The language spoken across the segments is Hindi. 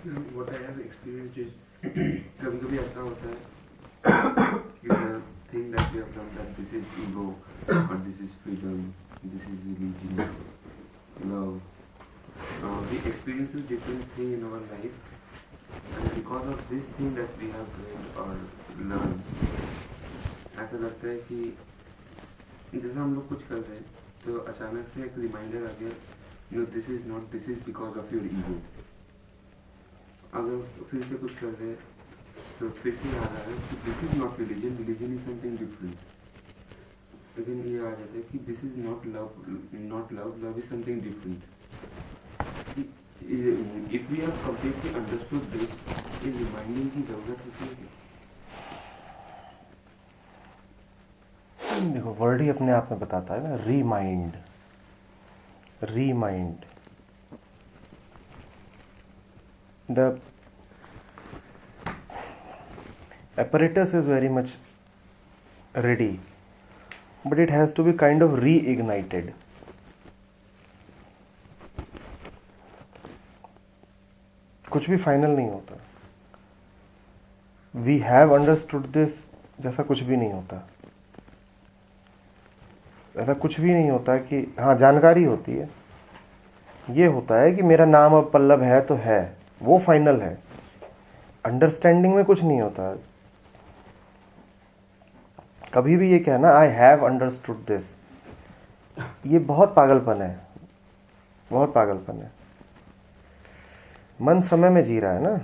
What I have experienced is कभी-कभी ऐसा होता है कि the thing that we have done that this is ego or this is freedom, this is religion, love. We experience different thing in our life, and because of this thing that we have learned or learned, ऐसा लगता है कि जैसे हम लोग कुछ कर रहे हैं तो अचानक से एक रिमाइंडर आ गया, no, this is not, this is because of your ego. अगर फिर से कुछ कर रहे हैं तो फिर से आ रहा है कि this is not religion, religion is something different. लेकिन ये आ जाता है कि this is not love, love is something different. If we have completely understood this, is reminding की जरूरत होती है. देखो वर्ड ही अपने आप में बताता है ना, रीमाइंड. The apparatus is very much ready, but it has to be kind of reignited. कुछ भी फाइनल नहीं होता. We have understood this जैसा कुछ भी नहीं होता. ऐसा कुछ भी नहीं होता कि हाँ जानकारी होती है. ये होता है कि मेरा नाम अब पल्लव है तो है, वो फाइनल है. अंडरस्टैंडिंग में कुछ नहीं होता. कभी भी ये कहना आई हैव अंडरस्टूड दिस, ये बहुत पागलपन है, बहुत पागलपन है. मन समय में जी रहा है ना,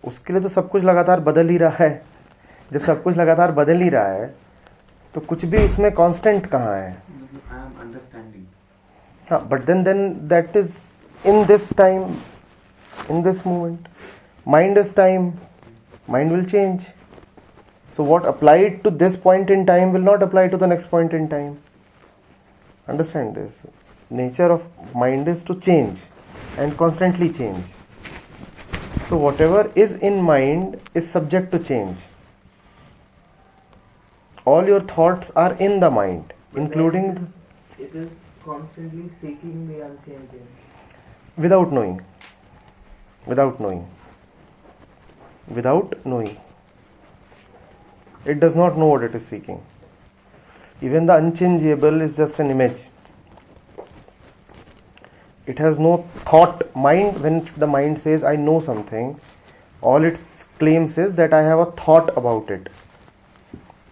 उसके लिए तो सब कुछ लगातार बदल ही रहा है. जब सब कुछ लगातार बदल ही रहा है तो कुछ भी इसमें कांस्टेंट कहाँ है. I am understanding. हाँ, but then that is in this time, in this moment. Mind is time, mind will change. So what applied to this point in time will not apply to the next point in time. Understand this. Nature of mind is to change and constantly change. So whatever is in mind is subject to change. All your thoughts are in the mind, but including it is constantly seeking the unchanging without knowing. Without knowing, it does not know what it is seeking. Even the unchangeable is just an image. It has no thought. Mind, when the mind says I know something, all it claims is that I have a thought about it.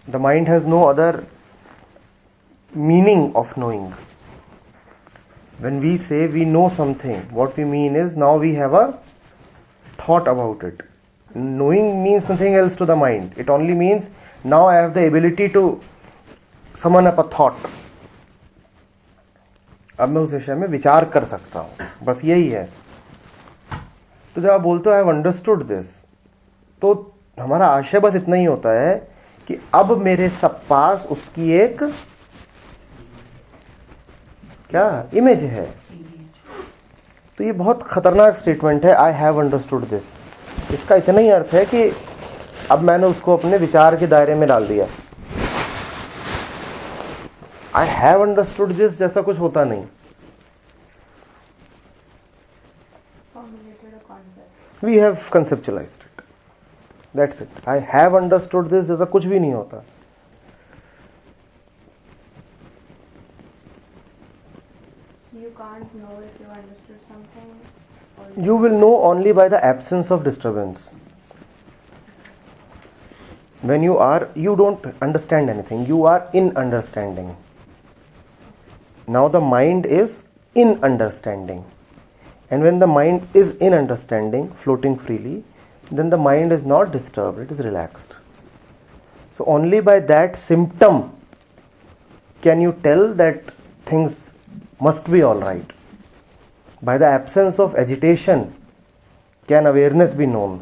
The mind has no other meaning of knowing. When we say we know something, what we mean is now we have a thought about it. Knowing means nothing else to the mind. It only means now I have the ability to summon up a thought. अब मैं उस विषय में विचार कर सकता हूं, बस यही है. तो जब आप बोलते हो आई हैव अंडरस्टूड दिस, तो हमारा आशय बस इतना ही होता है कि अब मेरे सब पास उसकी एक क्या इमेज है. तो ये बहुत खतरनाक स्टेटमेंट है, आई हैव अंडरस्टूड दिस. इसका इतना ही अर्थ है कि अब मैंने उसको अपने विचार के दायरे में डाल दिया. आई हैव अंडरस्टूड दिस जैसा कुछ होता नहीं. We have conceptualised it, that's it. I have understood this जैसा कुछ भी नहीं होता. You can't know if you understood something. You will know only by the absence of disturbance. When you don't understand anything, you are in understanding. Now the mind is in understanding. And when the mind is in understanding, floating freely, then the mind is not disturbed, it is relaxed. So only by that symptom can you tell that things must be all right. By the absence of agitation can awareness be known.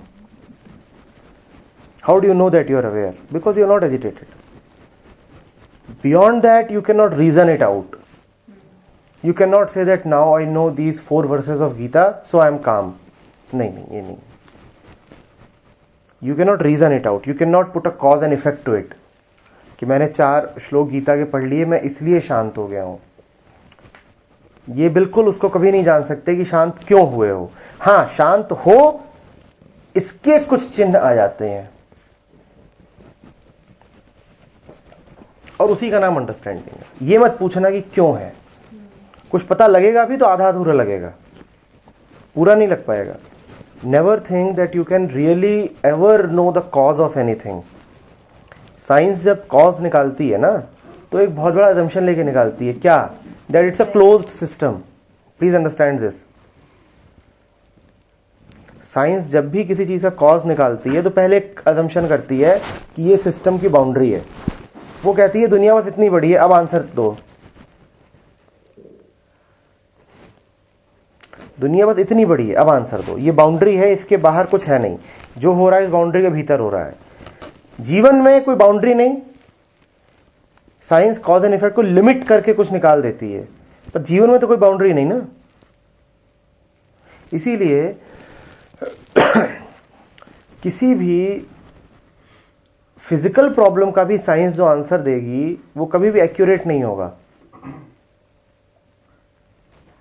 How do you know that you are aware? Because you are not agitated. Beyond that you cannot reason it out. You cannot say that now I know these 4 verses of Gita, so I am calm. नहीं. You cannot reason it out. You cannot put a cause and effect to it. कि मैंने 4 श्लोक गीता के पढ़ लिए, मैं इसलिए शांत हो गया हूं. ये बिल्कुल उसको कभी नहीं जान सकते कि शांत क्यों हुए हो. हाँ, शांत हो इसके कुछ चिन्ह आ जाते हैं, और उसी का नाम अंडरस्टैंडिंग है। ये मत पूछना कि क्यों है, कुछ पता लगेगा भी तो आधा अधूरा लगेगा, पूरा नहीं लग पाएगा। Never think that you can really ever know the cause of anything. Science जब कॉज निकालती है ना, तो एक बहुत बड़ा असम्पशन लेके निकालती है, क्या? That it's a closed system. Please understand this. Science जब भी किसी चीज का कॉज निकालती है तो पहले एक असम्पशन करती है कि ये सिस्टम की बाउंड्री है। वो कहती है दुनिया बस इतनी बड़ी है, अब आंसर दो। दुनिया बस इतनी बड़ी है, अब आंसर दो। ये बाउंड्री है, इसके बाहर कुछ है नहीं, जो हो रहा है इस बाउंड्री के भीतर हो रहा है। जीवन में कोई बाउंड्री नहीं। साइंस कॉज एंड इफेक्ट को लिमिट करके कुछ निकाल देती है, पर जीवन में तो कोई बाउंड्री नहीं ना। इसीलिए किसी भी फिजिकल प्रॉब्लम का भी साइंस जो आंसर देगी वो कभी भी एक्यूरेट नहीं होगा,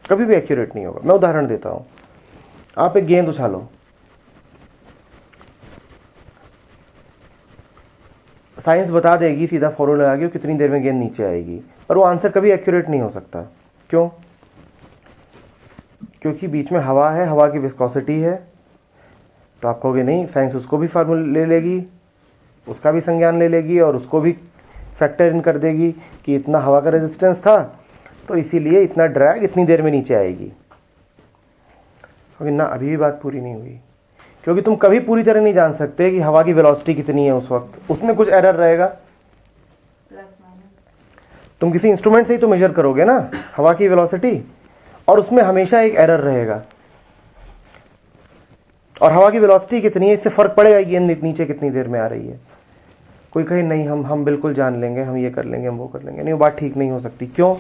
कभी भी एक्यूरेट नहीं होगा। मैं उदाहरण देता हूं, आप एक गेंद उछालो, साइंस बता देगी सीधा फॉर्मूला लगा के कितनी देर में गेंद नीचे आएगी, पर वो आंसर कभी एक्यूरेट नहीं हो सकता। क्यों? क्योंकि बीच में हवा है, हवा की विस्कोसिटी है। तो आप कहोगे नहीं, साइंस उसको भी फार्मूला ले लेगी, उसका भी संज्ञान ले लेगी और उसको भी फैक्टर इन कर देगी कि इतना हवा का रेजिस्टेंस था तो इसीलिए इतना ड्रैग इतनी देर में नीचे आएगी। ना, अभी भी बात पूरी नहीं हुई, क्योंकि तुम कभी पूरी तरह नहीं जान सकते कि हवा की वेलोसिटी कितनी है उस वक्त, उसमें कुछ एरर रहेगा। तुम किसी इंस्ट्रूमेंट से ही तो मेजर करोगे ना हवा की वेलोसिटी, और उसमें हमेशा एक एरर रहेगा। और हवा की वेलोसिटी कितनी है इससे फर्क पड़ेगा कि गेंद नीचे कितनी देर में आ रही है। कोई कहे नहीं, हम बिल्कुल जान लेंगे, हम ये कर लेंगे, हम वो कर लेंगे। नहीं, वो बात ठीक नहीं हो सकती। क्यों?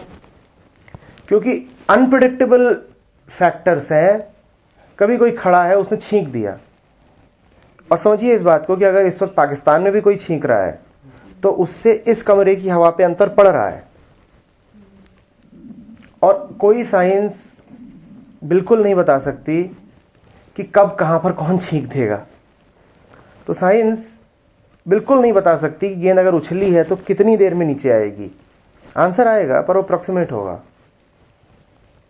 क्योंकि अनप्रेडिक्टेबल फैक्टर्स हैं। कभी कोई खड़ा है, उसने छींक दिया, और समझिए इस बात को कि अगर इस वक्त पाकिस्तान में भी कोई छींक रहा है तो उससे इस कमरे की हवा पे अंतर पड़ रहा है, और कोई साइंस बिल्कुल नहीं बता सकती कि कब कहां पर कौन छींक देगा। तो साइंस बिल्कुल नहीं बता सकती कि गेंद अगर उछली है तो कितनी देर में नीचे आएगी। आंसर आएगा, पर वो अप्रोक्सीमेट होगा,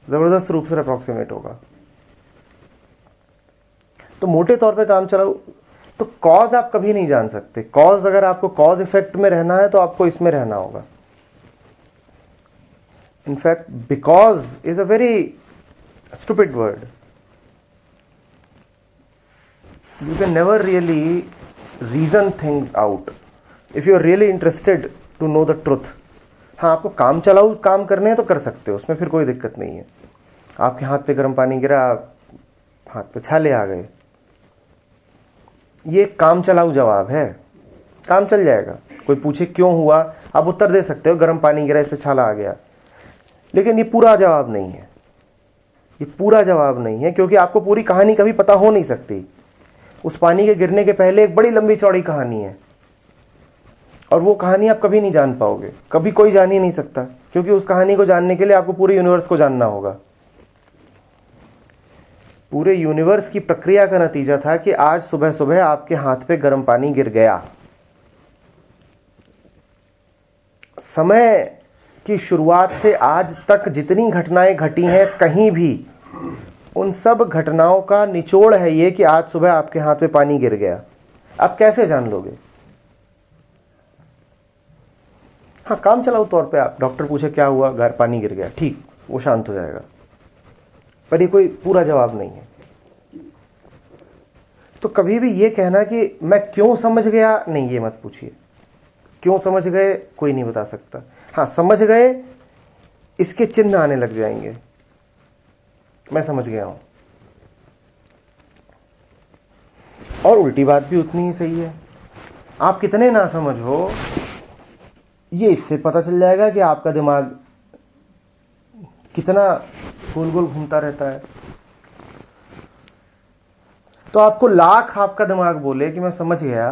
जबरदस्त रूप से अप्रोक्सीमेट होगा। तो मोटे तौर पे काम चलाओ। तो कॉज आप कभी नहीं जान सकते। कॉज, अगर आपको कॉज इफेक्ट में रहना है तो आपको इसमें रहना होगा। In fact because is a very stupid word. You can never really reason things out if you are really interested to know the truth. हाँ, आपको काम चलाऊ काम करने हैं तो कर सकते हो, उसमें फिर कोई दिक्कत नहीं है। आपके हाथ पे गर्म पानी गिरा, हाथ पे छाले आ गए, ये काम चलाऊ जवाब है, काम चल जाएगा। कोई पूछे क्यों हुआ, आप उत्तर दे सकते हो, गर्म पानी गिरा, इस पे छाला आ गया। लेकिन ये पूरा जवाब नहीं है, ये पूरा जवाब नहीं है, क्योंकि आपको पूरी कहानी कभी पता हो नहीं सकती। उस पानी के गिरने के पहले एक बड़ी लंबी चौड़ी कहानी है, और वो कहानी आप कभी नहीं जान पाओगे, कभी कोई जान ही नहीं सकता, क्योंकि उस कहानी को जानने के लिए आपको पूरे यूनिवर्स को जानना होगा। पूरे यूनिवर्स की प्रक्रिया का नतीजा था कि आज सुबह सुबह आपके हाथ पे गर्म पानी गिर गया। समय की शुरुआत से आज तक जितनी घटनाएं घटी हैं कहीं भी, उन सब घटनाओं का निचोड़ है ये कि आज सुबह आपके हाथ पे पानी गिर गया। आप कैसे जान लोगे? हाँ, काम चलाऊ तौर पे आप, डॉक्टर पूछे क्या हुआ, घर पानी गिर गया, ठीक, वो शांत हो जाएगा, पर ये कोई पूरा जवाब नहीं है। तो कभी भी ये कहना कि मैं क्यों समझ गया, नहीं, ये मत पूछिए। क्यों समझ गए कोई नहीं बता सकता। हाँ, समझ गए, इसके चिन्ह आने लग जाएंगे, मैं समझ गया हूं। और उल्टी बात भी उतनी ही सही है। आप कितने ना समझ हो, ये इससे पता चल जाएगा कि आपका दिमाग कितना गोल गोल घूमता रहता है। तो आपको लाख आपका दिमाग बोले कि मैं समझ गया,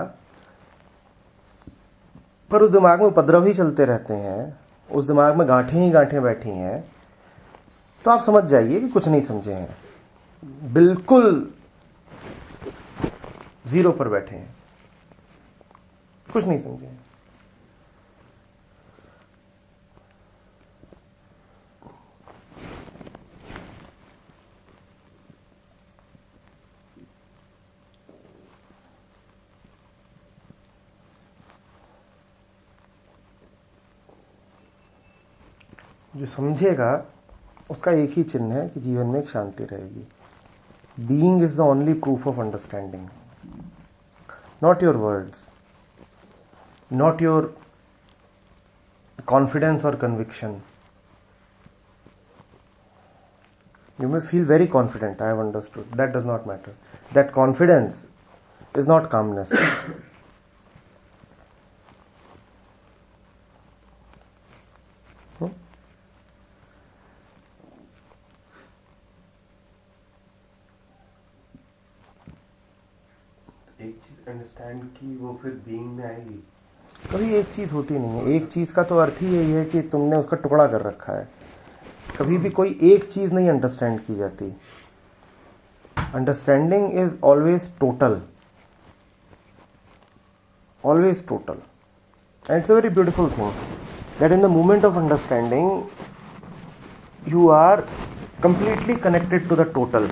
पर उस दिमाग में उपद्रव ही चलते रहते हैं, उस दिमाग में गांठें ही गांठें बैठी हैं, तो आप समझ जाइए कि कुछ नहीं समझे हैं। बिल्कुल जीरो पर बैठे हैं, कुछ नहीं समझे। जो समझेगा उसका एक ही चिन्ह है कि जीवन में एक शांति रहेगी। Being is the only proof of understanding, not your words, not your confidence or conviction. You may feel very confident, I have understood. That does not matter. That confidence is not calmness. एक चीज अंडरस्टैंड की वो फिर बीइंग में आएगी। कभी एक चीज होती नहीं है। एक चीज का तो अर्थ ही यही है कि तुमने उसका टुकड़ा कर रखा है। कभी भी कोई एक चीज नहीं अंडरस्टैंड की जाती। Understanding is always total, always total, and it's a very beautiful thing that in the moment of understanding you are completely connected to the total.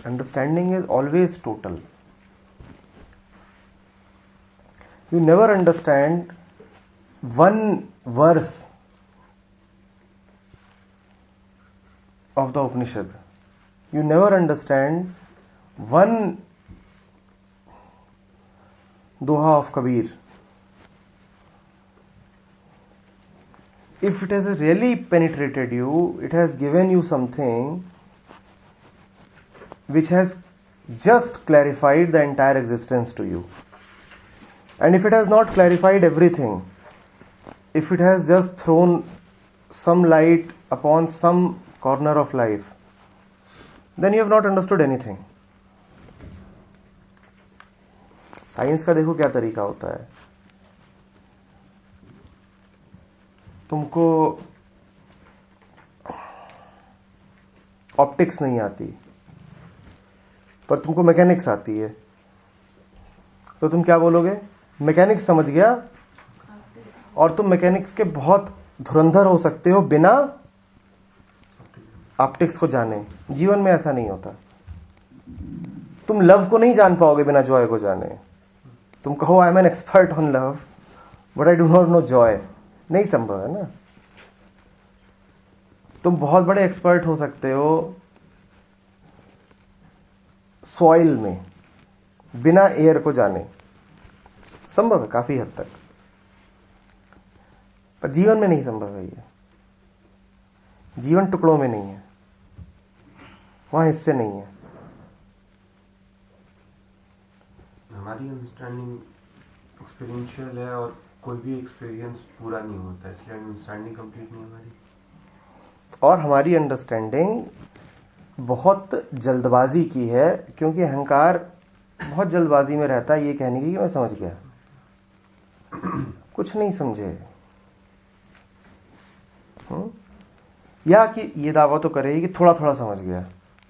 Understanding is always total. You never understand one verse of the Upanishad. You never understand one doha of Kabir. If it has really penetrated you, it has given you something which has just clarified the entire existence to you. And if it has not clarified everything, if it has just thrown some light upon some corner of life, then you have not understood anything. Science का देखो क्या तरीका होता है। तुमको ऑप्टिक्स नहीं आती पर तुमको मैकेनिक्स आती है, तो तुम क्या बोलोगे? मैकेनिक्स समझ गया। और तुम मैकेनिक्स के बहुत धुरंधर हो सकते हो बिना ऑप्टिक्स को जाने। जीवन में ऐसा नहीं होता। तुम लव को नहीं जान पाओगे बिना जॉय को जाने। तुम कहो I am an expert on love but I do not know Joy, नहीं संभव है ना। तुम बहुत बड़े एक्सपर्ट हो सकते हो सॉइल में बिना एयर को जाने, संभव है काफी हद तक, पर जीवन में नहीं संभव है ये। जीवन टुकड़ों में नहीं है, वहां हिस्से नहीं है। हमारी अंडरस्टैंडिंग एक्सपीरियंशियल है और कोई भी एक्सपीरियंस पूरा नहीं होता, इसलिए अंडरस्टैंडिंग कंप्लीट नहीं हमारी। और हमारी अंडरस्टैंडिंग बहुत जल्दबाजी की है, क्योंकि अहंकार बहुत जल्दबाजी में रहता है ये कहने की कि मैं समझ गया। कुछ नहीं समझे। या कि ये दावा तो करे कि थोड़ा थोड़ा समझ गया।